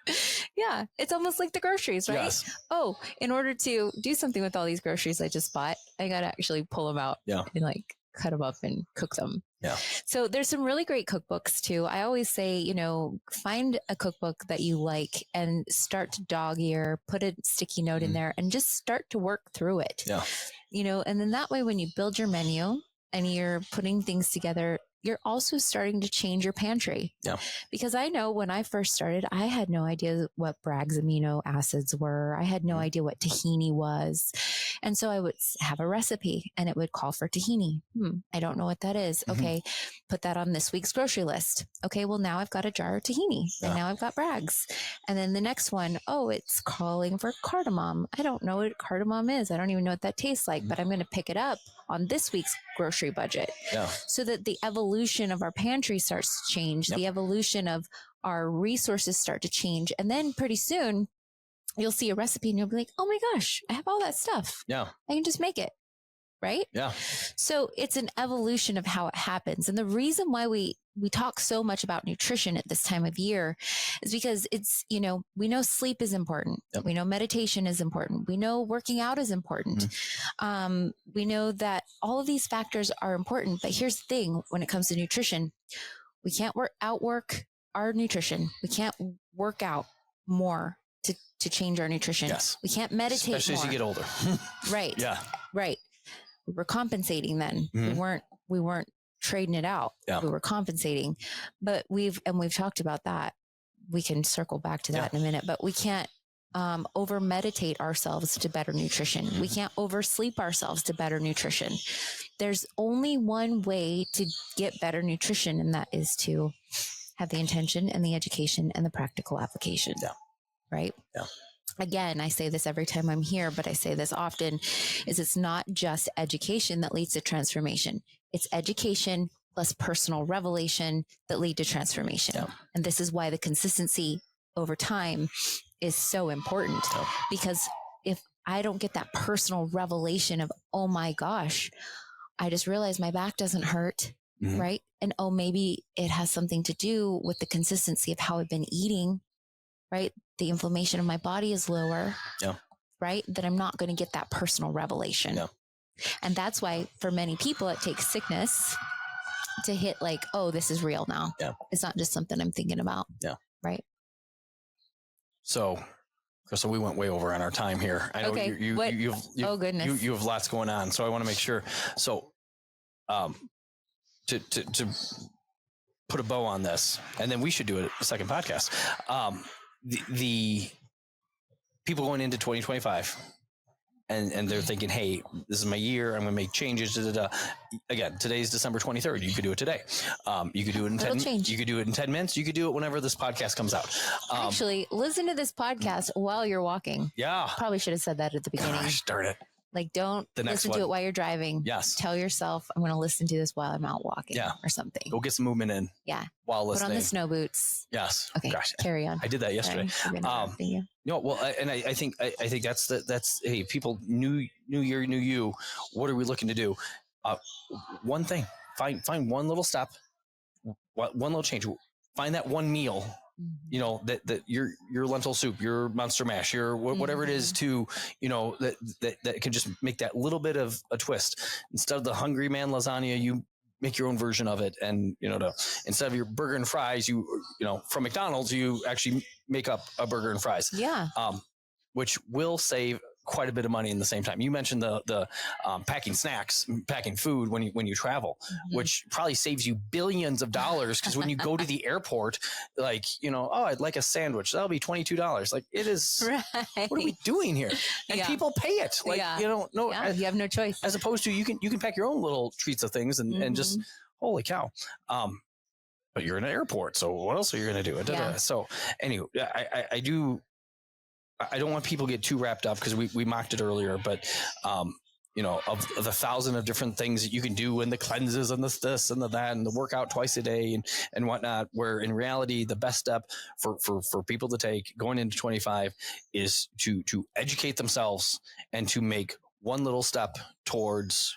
Yeah. It's almost like the groceries, right? Yes. Oh, in order to do something with all these groceries I just bought, I got to actually pull them out and cut them up and cook them. Yeah. So there's some really great cookbooks too. I always say, find a cookbook that you like and start to dog ear, put a sticky note in there and just start to work through it. Yeah. And then that way, when you build your menu and you're putting things together, you're also starting to change your pantry. Yeah. Because I know when I first started, I had no idea what Bragg's amino acids were. I had no idea what tahini was. And so I would have a recipe and it would call for tahini. I don't know what that is. Okay. Put that on this week's grocery list. Okay. Well, now I've got a jar of tahini and now I've got Bragg's. And then the next one, it's calling for cardamom. I don't know what cardamom is. I don't even know what that tastes like, but I'm going to pick it up on this week's grocery budget. Yeah. So that the evolution of our pantry starts to change. Yep. The evolution of our resources start to change. And then pretty soon you'll see a recipe and you'll be like, oh my gosh, I have all that stuff. Yeah. I can just make it. Right? Yeah. So it's an evolution of how it happens. And the reason why we talk so much about nutrition at this time of year is because it's, we know sleep is important. Yep. We know meditation is important. We know working out is important. We know that all of these factors are important. But here's the thing, when it comes to nutrition, we can't outwork our nutrition. We can't work out more to change our nutrition. Yes. We can't meditate especially more. As you get older. Right. Yeah. Right. We were compensating then. We weren't trading it out. Yeah. We were compensating, but we've talked about that. We can circle back to that in a minute, but we can't over meditate ourselves to better nutrition. We can't oversleep ourselves to better nutrition. There's only one way to get better nutrition, and that is to have the intention and the education and the practical application. Yeah. Right? Yeah. Again, I say this every time I'm here, but I say this often, is it's not just education that leads to transformation. It's education plus personal revelation that lead to transformation. Yeah. And this is why the consistency over time is so important, because if I don't get that personal revelation of, oh my gosh, I just realized my back doesn't hurt. Mm-hmm. Right. And oh, maybe it has something to do with the consistency of how I've been eating. Right. The inflammation of my body is lower. Yeah. Right. That I'm not going to get that personal revelation. Yeah. And that's why for many people, it takes sickness to hit like, oh, this is real now. Yeah. It's not just something I'm thinking about. Yeah. Right. So we went way over on our time here. I know you have lots going on. So I want to make sure. So, to put a bow on this, and then we should do a second podcast. The people going into 2025 and they're thinking, hey, this is my year. I'm going to make changes. Again, today's December 23rd. You could do it today. You could do it in 10 minutes. You could do it in 10 minutes. You could do it whenever this podcast comes out. Actually, listen to this podcast while you're walking. Yeah. Probably should have said that at the beginning. Gosh, darn it. Like, don't listen to it while you're driving. Yes. Tell yourself, I'm going to listen to this while I'm out walking or something. Go get some movement in. Yeah. While listening. Put on the snow boots. Yes. Okay. Gosh. Carry on. I did that yesterday. No, well, I think that's, hey, people, new year, new you. What are we looking to do? One thing, find one little step, one little change. Find that one meal. You know, that your lentil soup, your monster mash, your whatever it is to, you know, that can just make that little bit of a twist. Instead of the hungry man lasagna, you make your own version of it. And, you know, instead of your burger and fries, you know, from McDonald's, you actually make up a burger and fries. Yeah. Which will save quite a bit of money in the same time. You mentioned the packing snacks, packing food when you travel, which probably saves you billions of dollars. Because when you go to the airport, like, you know, oh, I'd like a sandwich. That'll be $22. Like, it is. Right. What are we doing here? And people pay it. Like, you know, you have no choice. As opposed to you can pack your own little treats of things and just holy cow. But you're in an airport, so what else are you going to do? Yeah. So anyway, I don't want people to get too wrapped up because we mocked it earlier, but, you know, of the 1,000 of different things that you can do and the cleanses and this and the that and the workout twice a day and whatnot, where in reality, the best step for people to take going into 25 is to educate themselves and to make one little step towards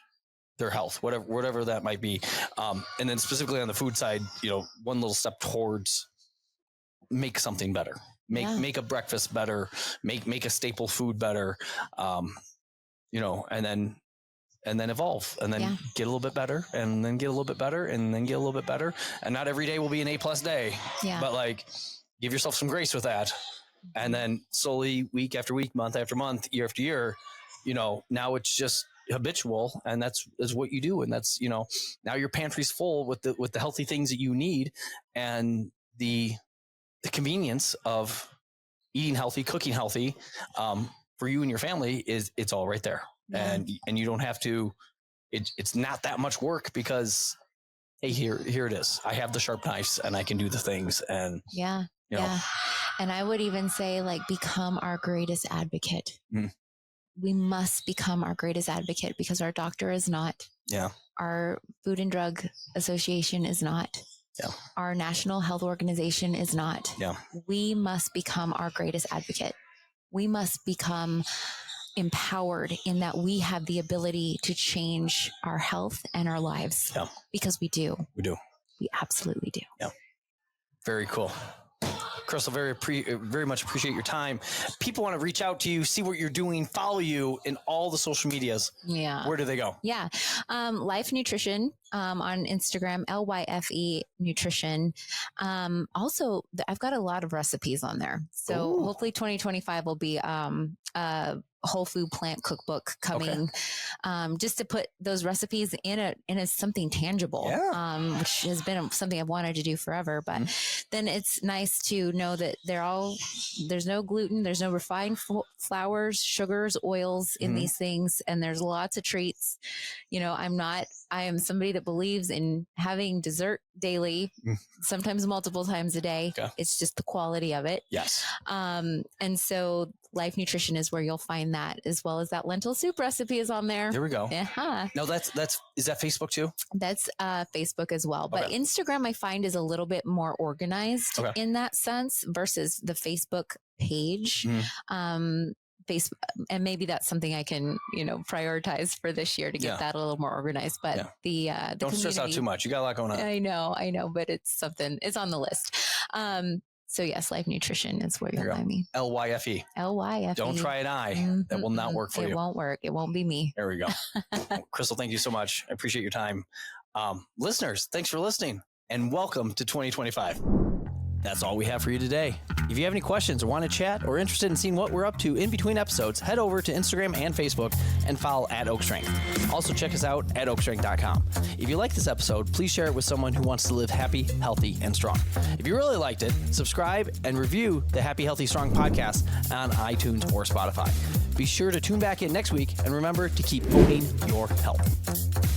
their health, whatever that might be. And then specifically on the food side, you know, one little step towards make something better. Make a breakfast better, make a staple food better, you know, and then evolve and then get a little bit better and then get a little bit better and then get a little bit better. And not every day will be an A+ day, but like give yourself some grace with that. And then slowly week after week, month after month, year after year, you know, now it's just habitual and that's what you do. And that's, you know, now your pantry's full with the healthy things that you need and the convenience of eating healthy, cooking healthy, for you and your family it's all right there. Yeah. And you don't have to, it's not that much work because, hey, here it is. I have the sharp knives and I can do the things and you know. And I would even say like, become our greatest advocate. We must become our greatest advocate because our doctor is not. Yeah. Our Food and Drug Association is not. Yeah. Our National Health Organization is not. Yeah. We must become our greatest advocate. We must become empowered in that we have the ability to change our health and our lives. Yeah. Because we do. We do. We absolutely do. Yeah. Very cool. Krystal, very much appreciate your time. People want to reach out to you, see what you're doing, follow you in all the social medias. Yeah. Where do they go? Yeah. Life Nutrition on Instagram, LYFE Nutrition. Also, I've got a lot of recipes on there. So hopefully 2025 will be whole food plant cookbook coming, just to put those recipes in something tangible, which has been something I've wanted to do forever. But then it's nice to know that there's no gluten, there's no refined flours, sugars, oils in these things. And there's lots of treats. You know, I am somebody that believes in having dessert daily, sometimes multiple times a day. Okay. It's just the quality of it. Yes. And so Life Nutrition is where you'll find that, as well as that lentil soup recipe is on there. There we go. Yeah. No, is that Facebook too? That's Facebook as well. But Instagram I find is a little bit more organized in that sense versus the Facebook page. Facebook, and maybe that's something I can, prioritize for this year to get that a little more organized. But the don't stress out too much. You got a lot going on. I know, but it's on the list. So yes, Life Nutrition is where you'll find me. LYFE. LYFE. Don't try an I. Mm-hmm. That will not work for you. It won't work. It won't be me. There we go. Well, Krystal, thank you so much. I appreciate your time. Listeners, thanks for listening and welcome to 2025. That's all we have for you today. If you have any questions or want to chat or interested in seeing what we're up to in between episodes, head over to Instagram and Facebook and follow @OakStrength. Also check us out at oakstrength.com. If you like this episode, please share it with someone who wants to live happy, healthy, and strong. If you really liked it, subscribe and review the Happy, Healthy, Strong podcast on iTunes or Spotify. Be sure to tune back in next week and remember to keep owning your health.